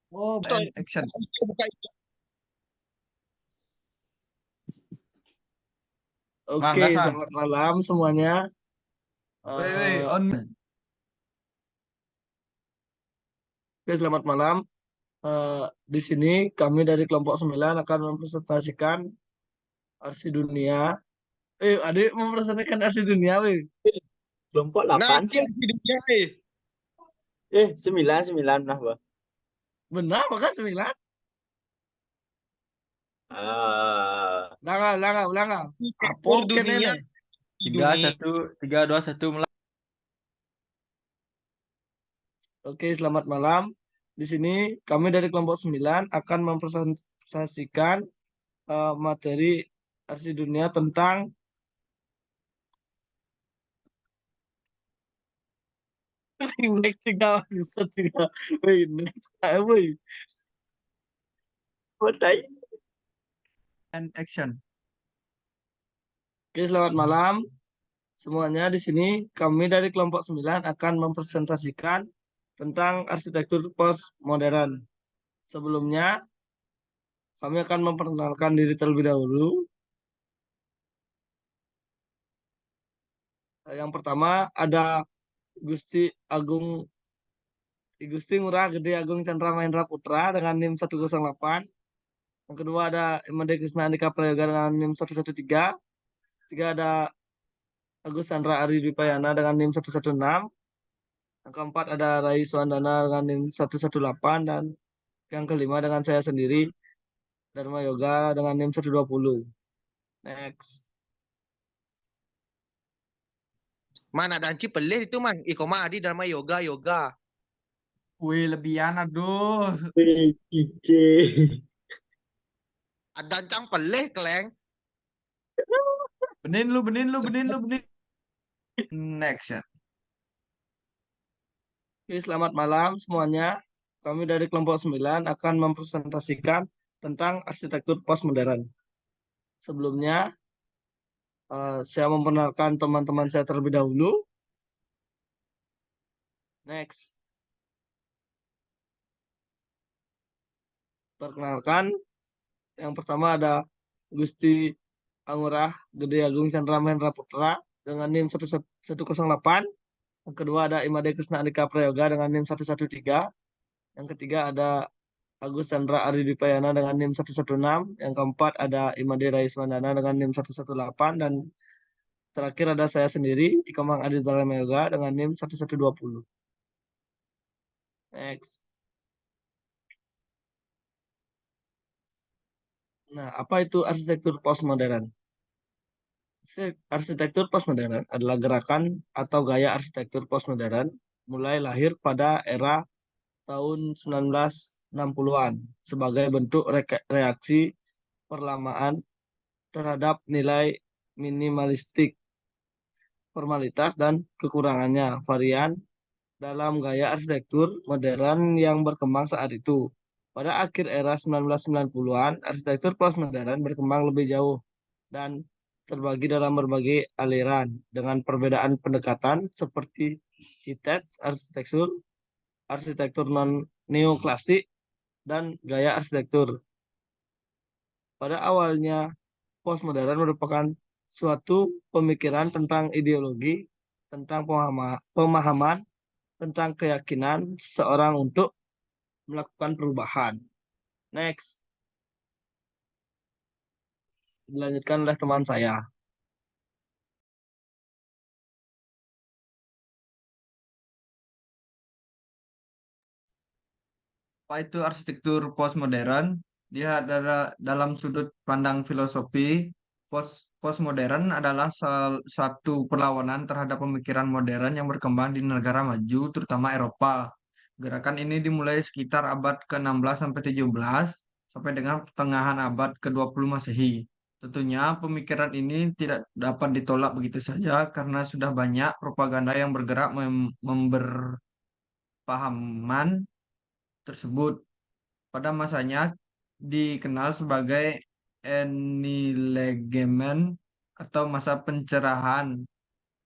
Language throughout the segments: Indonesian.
Oh, Betul. and action. Buka. Bang, Oke, gas bang. selamat malam semuanya. Woi, Eh, on. Oke, selamat malam. Eh, di sini kami dari kelompok 9 akan mempresentasikan arsi dunia. Adik mempresentasikan arsi dunia, weh. Kelompok Nah, 8 sih. hidupnya 9, 9 nah, Bang. Benar, bukan 9? Ah, Ulang. Apa arsitektur kene dunia nih? di Tiga dunia. satu, tiga dua satu mulai. Oke, selamat malam. Di sini kami dari kelompok 9 akan mempresentasikan materi arsi dunia tentang next tiga, bisa tiga. Weh, next, weh. what I And action. Oke, selamat malam semuanya. Di sini kami dari kelompok 9 akan mempresentasikan tentang arsitektur postmodern. Sebelumnya, kami akan memperkenalkan diri terlebih dahulu. Yang pertama ada Gusti Agung Gusti Ngurah Gede Agung Chandra Mahendra Putra dengan NIM 108. Yang kedua ada Imade Krisna Andika Prayoga dengan NIM 113. Tiga ada Agus Chandra Ari Dwipayana dengan NIM 116. Yang keempat ada Rai Suandana dengan NIM 118 dan yang kelima dengan saya sendiri Dharma Yoga dengan NIM 120. Next. Mana ada anci pelih itu man. Koma adi Dharma yoga yoga. Wih, lebihan aduh. PIC. Ada ancang pelih keleng. Benin lu. Next ya. Oke, selamat malam semuanya. Kami dari kelompok 9 akan mempresentasikan tentang arsitektur postmodern. Sebelumnya, saya memperkenalkan teman-teman saya terlebih dahulu. Next. Perkenalkan, yang pertama ada Gusti Angurah Gede Agung Chandra Mahendra Putra dengan NIM 108. Yang kedua ada Imade Krisna Andika Prayoga dengan NIM 113. Yang ketiga ada Agus Chandra Ari Dwipayana dengan NIM 116. Yang keempat ada Imade Raiswandana dengan NIM 118. Dan terakhir ada saya sendiri, Ikomang Adi Yoga dengan NIM 1120. Next. Nah, apa itu arsitektur postmodern? Arsitektur postmodern adalah gerakan atau gaya arsitektur postmodern mulai lahir pada era tahun 1960-an sebagai bentuk reaksi perlamaan terhadap nilai minimalistik, formalitas, dan kekurangannya varian dalam gaya arsitektur modern yang berkembang saat itu. Pada akhir era 1990-an, arsitektur postmodern berkembang lebih jauh dan terbagi dalam berbagai aliran dengan perbedaan pendekatan seperti heritage arsitektur, arsitektur non neoklasik, dan gaya arsitektur. Pada awalnya, postmodern merupakan suatu pemikiran tentang ideologi, tentang pemahaman, tentang keyakinan seseorang untuk melakukan perubahan. Next, dilanjutkan oleh teman saya. Apa itu arsitektur postmodern? Dia adalah dalam sudut pandang filosofi, postmodern adalah suatu perlawanan terhadap pemikiran modern yang berkembang di negara maju, terutama Eropa. Gerakan ini dimulai sekitar abad ke-16 sampai 17 sampai dengan pertengahan abad ke-20 Masehi. Tentunya pemikiran ini tidak dapat ditolak begitu saja karena sudah banyak propaganda yang bergerak memberpahaman tersebut. Pada masanya dikenal sebagai Enlightenment atau masa pencerahan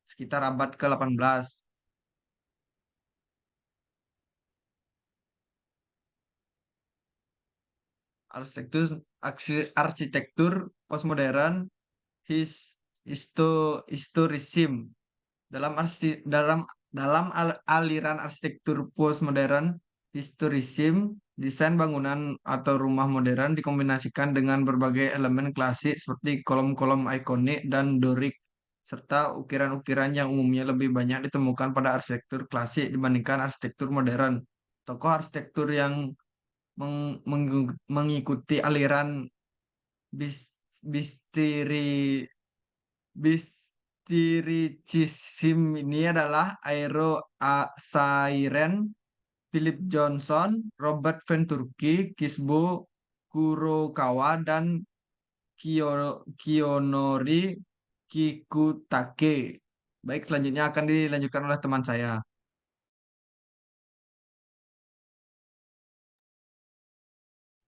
sekitar abad ke-18. arsitektur postmodern, historism. Dalam aliran arsitektur postmodern, historism, desain bangunan atau rumah modern dikombinasikan dengan berbagai elemen klasik seperti kolom-kolom ikonik dan Doric, serta ukiran-ukiran yang umumnya lebih banyak ditemukan pada arsitektur klasik dibandingkan arsitektur modern. Tokoh arsitektur yang mengikuti aliran bis, bistiri Bistiricism ini adalah Aero Siren, Philip Johnson, Robert Venturki, Kisbo Kurokawa, dan Kiyonori Kikutake. Baik, selanjutnya akan dilanjutkan oleh teman saya.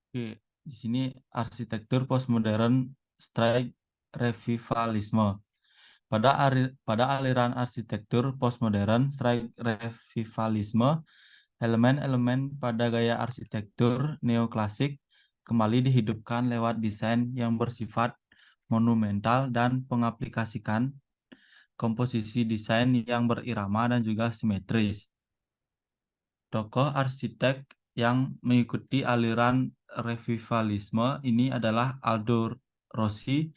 Oke, di sini arsitektur postmodern strike revivalisme. Pada aliran arsitektur postmodern strike revivalisme, elemen-elemen pada gaya arsitektur neoklasik kembali dihidupkan lewat desain yang bersifat monumental dan pengaplikasikan komposisi desain yang berirama dan juga simetris. Tokoh arsitek yang mengikuti aliran revivalisme ini adalah Aldo Rossi,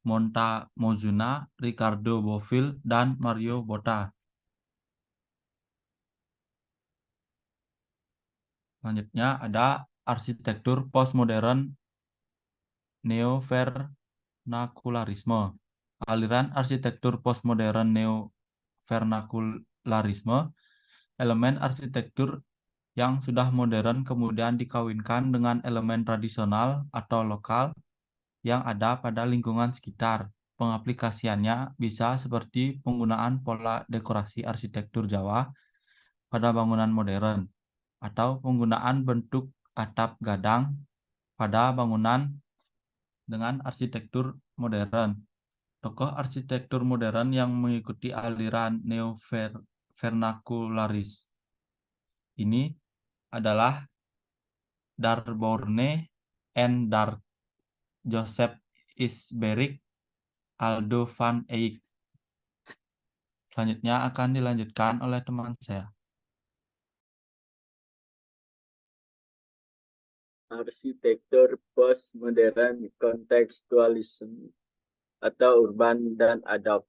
Montezuma, Ricardo Bofill, dan Mario Botta. Selanjutnya ada arsitektur postmodern neovernacularisme. Aliran arsitektur postmodern neovernacularisme, elemen arsitektur yang sudah modern kemudian dikawinkan dengan elemen tradisional atau lokal yang ada pada lingkungan sekitar. Pengaplikasiannya bisa seperti penggunaan pola dekorasi arsitektur Jawa pada bangunan modern, atau penggunaan bentuk atap gadang pada bangunan dengan arsitektur modern. Tokoh arsitektur modern yang mengikuti aliran neo-vernacularis ini adalah Darbourne and Dark, Joseph Isberic, Aldo van Eyck. Selanjutnya akan dilanjutkan oleh teman saya. Arsitektur postmodern kontekstualisme atau urban dan adapt.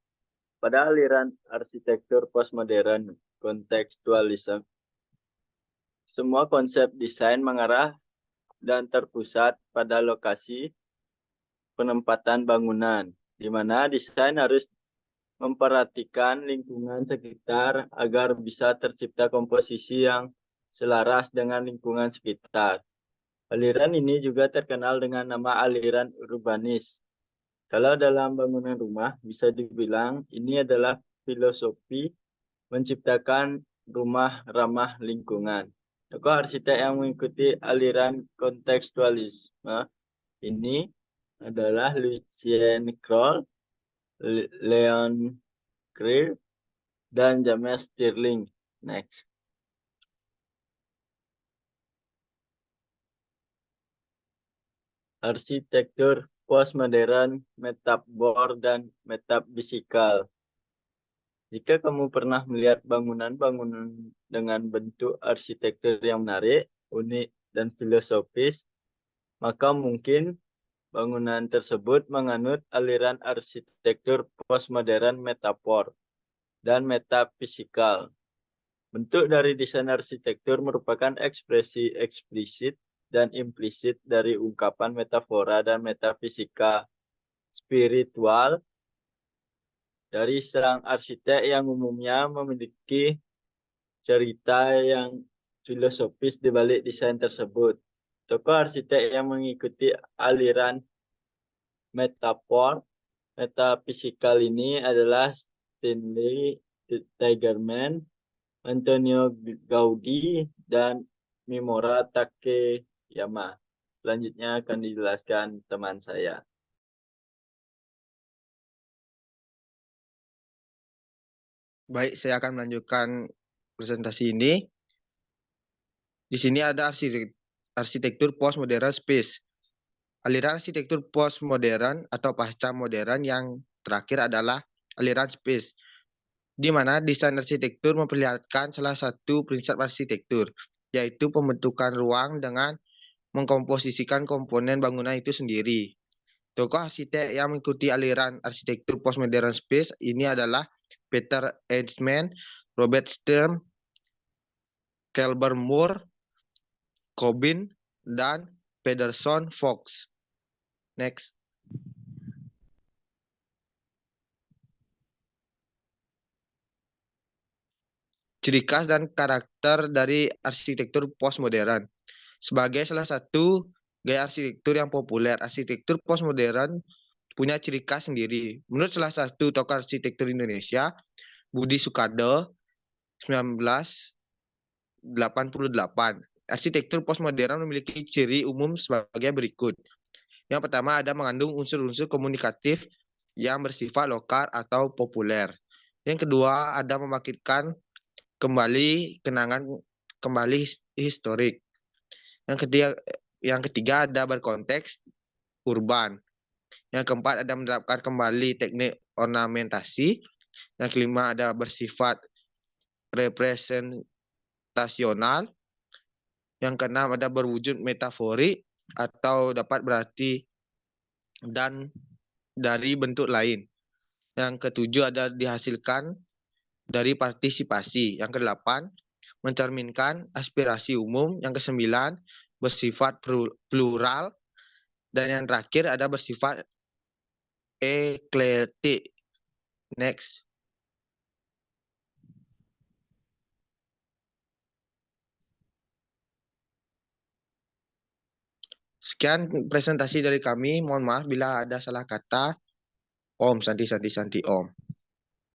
Pada aliran arsitektur postmodern kontekstualisme, semua konsep desain mengarah dan terpusat pada lokasi penempatan bangunan, di mana desain harus memperhatikan lingkungan sekitar agar bisa tercipta komposisi yang selaras dengan lingkungan sekitar. Aliran ini juga terkenal dengan nama aliran urbanis. Kalau dalam bangunan rumah, bisa dibilang ini adalah filosofi menciptakan rumah ramah lingkungan. Tokoh arsitek yang mengikuti aliran kontekstualisme ini adalah Lucien Kroll, Leon Krier, dan James Stirling. Next. Arsitektur postmodern, metaphor, dan metafisikal. Jika kamu pernah melihat bangunan-bangunan dengan bentuk arsitektur yang menarik, unik, dan filosofis, maka mungkin bangunan tersebut menganut aliran arsitektur postmodern metafor dan metafisikal. Bentuk dari desain arsitektur merupakan ekspresi eksplisit dan implisit dari ungkapan metafora dan metafisika spiritual dari sang arsitek yang umumnya memiliki cerita yang filosofis di balik desain tersebut. Tokoh arsitek yang mengikuti aliran metafor metafisikal ini adalah Stanley Tigerman, Antonio Gaudí, dan Mimura Takeyama. Selanjutnya akan dijelaskan teman saya. Baik, saya akan melanjutkan presentasi ini. Di sini ada arsitektur postmodern space. Aliran arsitektur postmodern atau pasca modern yang terakhir adalah aliran space, di mana desain arsitektur memperlihatkan salah satu prinsip arsitektur, yaitu pembentukan ruang dengan mengkomposisikan komponen bangunan itu sendiri. Tokoh arsitek yang mengikuti aliran arsitektur postmodern space ini adalah Peter Eastman, Robert Sturm, Kelber Moore, Cobbin, dan Pederson Fox. Next. Ciri khas dan karakter dari arsitektur postmodern. Sebagai salah satu gaya arsitektur yang populer, arsitektur postmodern punya ciri khas sendiri. Menurut salah satu tokoh arsitektur Indonesia, Budi Soekardo, 1988. Arsitektur postmodern memiliki ciri umum sebagai berikut. Yang pertama ada mengandung unsur-unsur komunikatif yang bersifat lokal atau populer. Yang kedua ada membangkitkan kembali kenangan kembali historik. Yang ketiga ada berkonteks urban. Yang keempat ada menerapkan kembali teknik ornamentasi. Yang kelima ada bersifat representasional. Yang keenam ada berwujud metaforik atau dapat berarti dan dari bentuk lain. Yang ketujuh ada dihasilkan dari partisipasi. Yang kedelapan mencerminkan aspirasi umum. Yang kesembilan bersifat plural. Dan yang terakhir ada bersifat eklektik. Next. Sekian presentasi dari kami. Mohon maaf bila ada salah kata. Om, Santi, Santi, Santi, Om.